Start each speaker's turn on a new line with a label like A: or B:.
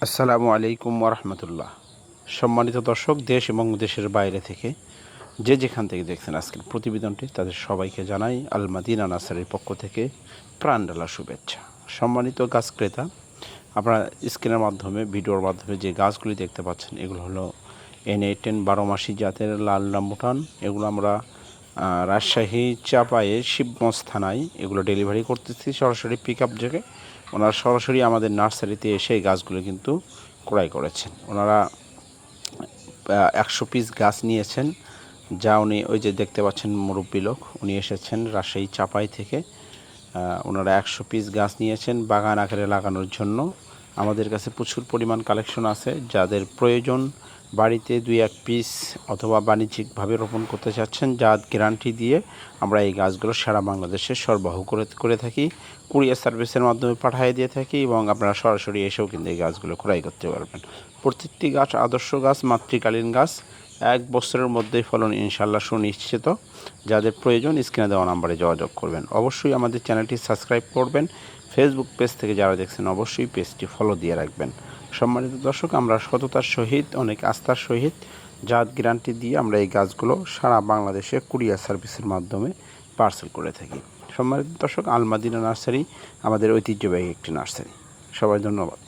A: আসসালামু আলাইকুম ওরহমতুল্লাহ। সম্মানিত দর্শক, দেশ এবং দেশের বাইরে থেকে যে যেখান থেকে দেখছেন আজকের প্রতিবেদনটি, তাদের সবাইকে জানাই আল মাদিনা নার্সারির পক্ষ থেকে প্রাণঢালা শুভেচ্ছা। সম্মানিত গাছ ক্রেতা, আপনারা স্ক্রিনের মাধ্যমে, ভিডিওর মাধ্যমে যে গাছগুলি দেখতে পাচ্ছেন, এগুলো হলো N810 12 মাসি জাতের লাল রামবুটান। এগুলো আমরা রাজশাহী চাপায়ে শিবগঞ্জ থানায় এগুলো ডেলিভারি করতেছি সরাসরি পিক আপ থেকে। ওনারা সরাসরি আমাদের নার্সারিতে এসে এই গাছগুলো কিন্তু ক্রয় করেছেন। ওনারা 100 পিস গাছ নিয়েছেন, যা উনি ওই যে দেখতে পাচ্ছেন মুরব্বী লোক, উনি এসেছেন রাজশাহী চাপাই থেকে। ওনারা 100 পিস গাছ নিয়েছেন বাগান আকারে লাগানোর জন্য। আমাদের কাছে প্রচুর পরিমাণ কালেকশন আছে। যাদের প্রয়োজন, বাড়িতে 2-1 পিস অথবা বাণিজ্যিকভাবে রোপণ করতে চাচ্ছেন, জাত গ্যারান্টি দিয়ে আমরা এই গাছগুলো সারা বাংলাদেশে সরবরাহ করে থাকি। কুরিয়ার সার্ভিসের মাধ্যমে পাঠিয়ে দিয়ে থাকি এবং আপনারা সরাসরি এসেও কিন্তু এই গাছগুলো ক্রয় করতে পারবেন। প্রত্যেকটি গাছ আদর্শ গাছ, মাতৃকালীন গাছ, 1 বছরের মধ্যেই ফলন ইনশাল্লাহ সুনিশ্চিত। যাদের প্রয়োজন স্ক্রিনে দেওয়া নাম্বারে যোগাযোগ করবেন। অবশ্যই আমাদের চ্যানেলটি সাবস্ক্রাইব করবেন। ফেসবুক পেজ থেকে যারা দেখছেন অবশ্যই পেজটি ফলো দিয়ে রাখবেন। সম্মানিত দর্শক, আমরা সততার সহিত, অনেক আস্থার সহিত, জাত গ্যারান্টি দিয়ে আমরা এই গাছগুলো সারা বাংলাদেশে কুরিয়ার সার্ভিসের মাধ্যমে পার্সেল করে থাকি। সম্মানিত দর্শক, আল মাদিনা নার্সারি আমাদের ঐতিহ্যবাহী একটি নার্সারি। সবাই ধন্যবাদ।